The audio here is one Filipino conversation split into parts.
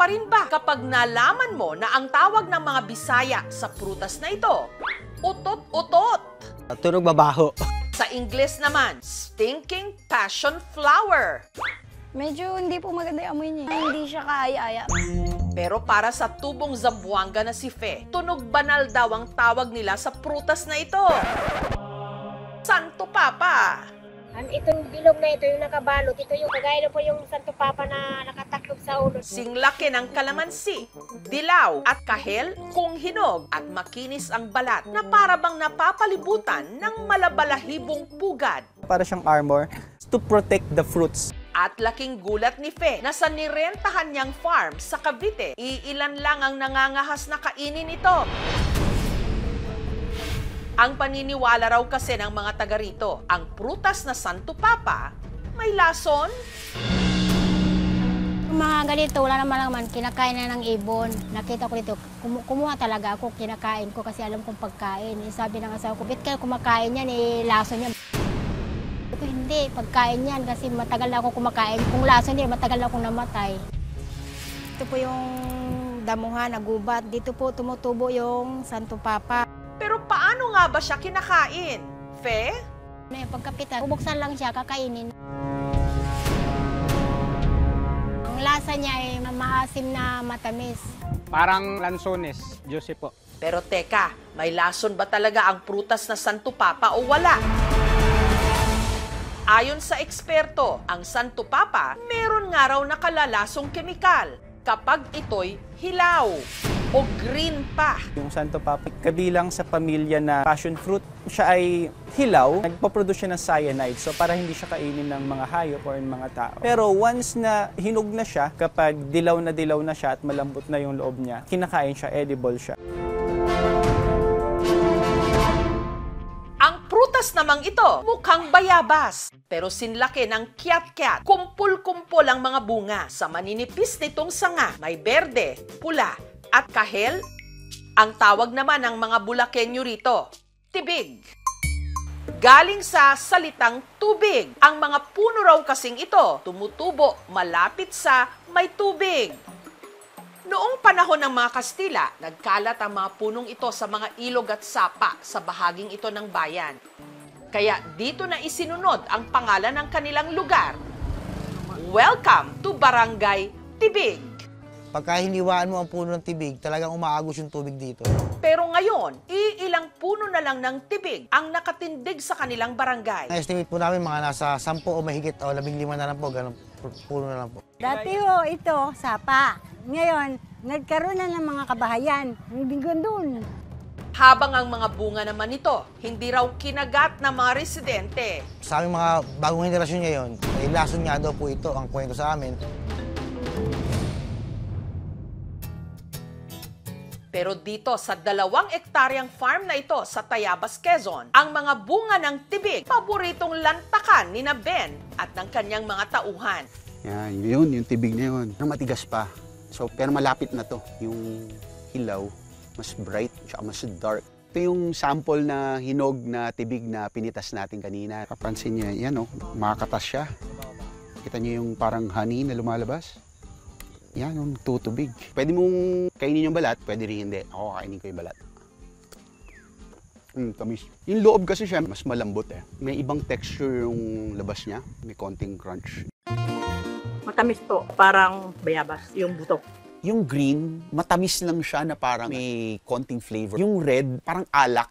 pa rin ba kapag nalaman mo na ang tawag ng mga Bisaya sa prutas na ito, utot-utot? Tunog mabaho. Sa Ingles naman, stinking passion flower. Medyo hindi po maganda yung amoy niya. Hindi siya kaaya-aya. Pero para sa tubong Zamboanga na si Fe, tunog banal daw ang tawag nila sa prutas na ito. Santo Papa. Itong bilog na ito, yung nakabalot, ito yung kagaya na po yung Santo Papa na nakataklob sa ulo. Singlaki ng kalamansi, dilaw at kahel kung hinog at makinis ang balat na para bang napapalibutan ng malabalahibong pugad. Para siyang armor to protect the fruits. At laking gulat ni Fe na sa nirentahan niyang farm sa Cavite, iilan lang ang nangangahas na kainin ito. Ang paniniwala raw kasi ng mga taga rito, ang prutas na Santo Papa may lason. Mga ganito, wala naman kinakain na ng ibon. Nakita ko dito, kumuha talaga ako, kinakain ko kasi alam kong pagkain. Sabi ng asawa ko, "Bit kayo kumakain yan, lason yan." Ko, hindi, pagkain yan kasi matagal na ako kumakain. Kung lason yan, matagal na akong namatay. Ito po yung damuhan, nagubat. Dito po tumutubo yung Santo Papa. Pero paano nga ba siya kinakain? Fe? Pagkapitan, bubuksan lang siya, kakainin. Ang lasa niya ay maasim na matamis. Parang lansones, juicy po. Pero teka, may lason ba talaga ang prutas na Santo Papa o wala? Ayon sa eksperto, ang Santo Papa meron nga raw nakalalasong kemikal kapag ito'y hilaw o green pa. Yung Santo Papa, kabilang sa pamilya na passion fruit, siya ay hilaw, nagpaproduce siya ng cyanide, so para hindi siya kainin ng mga hayop or ng mga tao. Pero once na hinog na siya, kapag dilaw na siya at malambot na yung loob niya, kinakain siya, edible siya. Ang prutas namang ito, mukhang bayabas. Pero sinlaki ng kiat-kiat, kumpul-kumpul ang mga bunga. Sa maninipis nitong sanga, may berde, pula, at kahel. Ang tawag naman ng mga Bulakenyo rito, tibig. Galing sa salitang tubig. Ang mga puno raw kasing ito, tumutubo malapit sa may tubig. Noong panahon ng mga Kastila, nagkalat ang mga punong ito sa mga ilog at sapa sa bahaging ito ng bayan. Kaya dito na isinunod ang pangalan ng kanilang lugar. Welcome to Barangay Tibig. Pagka hiniwaan mo ang puno ng tibig, talagang umaagos yung tubig dito. Pero ngayon, iilang puno na lang ng tibig ang nakatindig sa kanilang barangay. Na-estimate po namin mga nasa 10 o mahigit o 15 na lang po, ganun puno na lang po. Dati ho, ito, sapa. Ngayon, nagkaroon na ng mga kabahayan. Hindi gandun. Habang ang mga bunga naman nito, hindi raw kinagat ng mga residente. Sa aming mga bagong henerasyon ngayon, ay lason nga daw po ito ang kwento sa amin. Pero dito sa 2 ektaryang farm na ito sa Tayabas, Quezon, ang mga bunga ng tibig, paboritong lantakan ni na Ben at ng kanyang mga tauhan. Yan, yun, yung tibig na yun. Pero matigas pa. So, pero malapit na to. Yung hilaw, mas bright, tsaka mas dark. Ito yung sample na hinog na tibig na pinitas natin kanina. Kapansin niya, yan o, makakatas siya. Kita niyo yung parang honey na lumalabas? Yan, yung tutubig. Pwede mong kainin yung balat, pwede rin hindi. Ako kainin ko yung balat. Tamis. Yung loob kasi siya, mas malambot eh. May ibang texture yung labas niya. May konting crunch. Matamis po, parang bayabas, yung buto. Yung green, matamis lang siya na parang may konting flavor. Yung red, parang alak.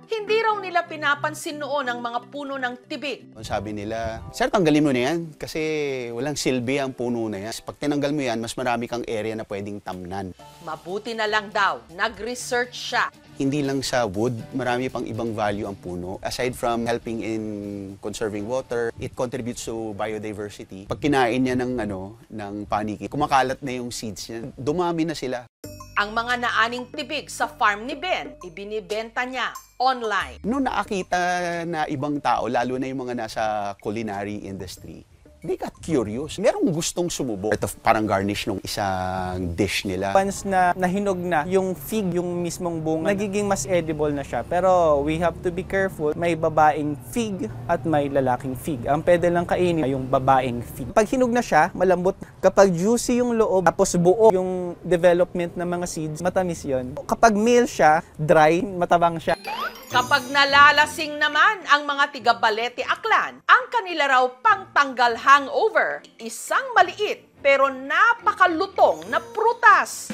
Hindi raw nila pinapansin noon ang mga puno ng tibig. Sabi nila, "Sir, tanggalin mo na yan kasi walang silbi ang puno na yan. Pag tinanggal mo yan, mas marami kang area na pwedeng tamnan." Mabuti na lang daw, nag-research siya. Hindi lang sa wood, marami pang ibang value ang puno. Aside from helping in conserving water, it contributes to biodiversity. Pag kinain niya ng paniki, kumakalat na yung seeds niya. Dumami na sila. Ang mga naaning tibig sa farm ni Ben, ibinibenta niya online. Noong nakakita na ibang tao, lalo na yung mga nasa culinary industry, they got curious. Merong gustong sumubok. Ito parang garnish nung isang dish nila. Once na nahinog na yung fig, yung mismong bunga, nagiging mas edible na siya. Pero we have to be careful. May babaeng fig at may lalaking fig. Ang pwede lang kainin ay yung babaeng fig. Pag hinog na siya, malambot. Kapag juicy yung loob, tapos buo yung development ng mga seeds, matamis yon. Kapag male siya, dry, matabang siya. Kapag nalalasing naman ang mga tiga Balete Aklan, ang kanila raw pangtanggal hangover, isang maliit pero napakalutong na prutas.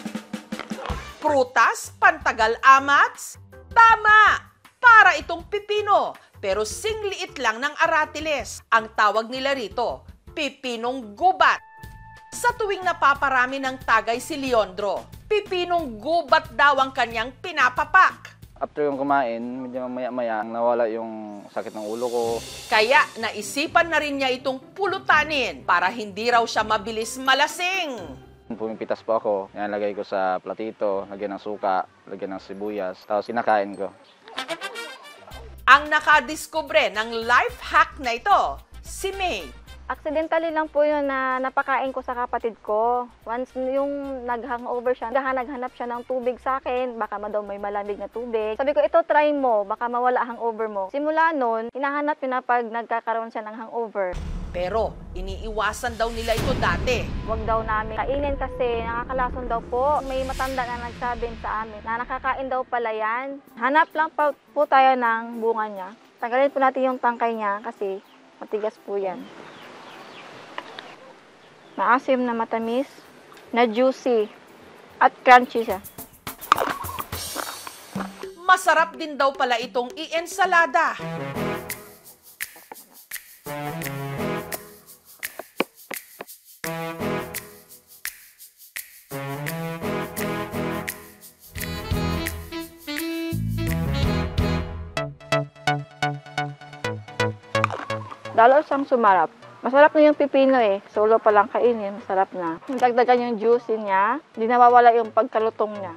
Prutas pantagal amats? Tama! Para itong pipino, pero singliit lang ng aratiles. Ang tawag nila rito, pipinong gubat. Sa tuwing napaparami ng tagay si Leandro, pipinong gubat daw ang kanyang pinapapak. After yung kumain, medyo maya-maya, nawala yung sakit ng ulo ko. Kaya naisipan na rin niya itong pulutanin para hindi raw siya mabilis malasing. Pumipitas po ako, nilagay ko sa platito, lagyan ng suka, lagyan ng sibuyas, tapos kinakain ko. Ang nakadiskubre ng life hack na ito, si May. Accidentally lang po yun na napakain ko sa kapatid ko. Once yung nag-hangover siya, naghanap siya ng tubig sa akin, baka daw may malamig na tubig. Sabi ko, ito try mo, baka mawala hangover mo. Simula nun, hinahanap yun na pag nagkakaroon siya ng hangover. Pero iniiwasan daw nila ito dati. Huwag daw namin kainin kasi nakakalason daw po. May matanda na nagsabi sa amin na nakakain daw pala yan. Hanap lang po tayo ng bunga niya. Tanggalin po natin yung tangkay niya kasi matigas po yan. Maasim na matamis, na juicy, at crunchy siya. Masarap din daw pala itong i-ensalada. Lalo siyang sumarap. Masarap na yung pipino eh. Solo pa lang kainin, masarap na. Dagdagan yung juicy niya, hindi nawawala yung pagkalutong niya.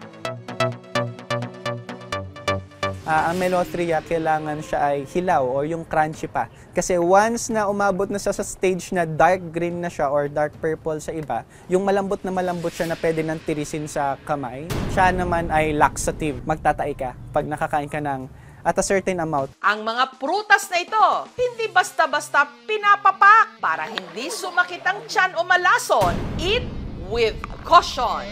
Ang Melothria, kailangan siya ay hilaw o yung crunchy pa. Kasi once na umabot na siya sa stage na dark green na siya or dark purple sa iba, yung malambot siya na pwede nang tirisin sa kamay, siya naman ay laxative. Magtatai ka pag nakakain ka ng at a certain amount. Ang mga prutas na ito, hindi basta-basta pinapapak para hindi sumakit ang tiyan o malason. Eat with caution.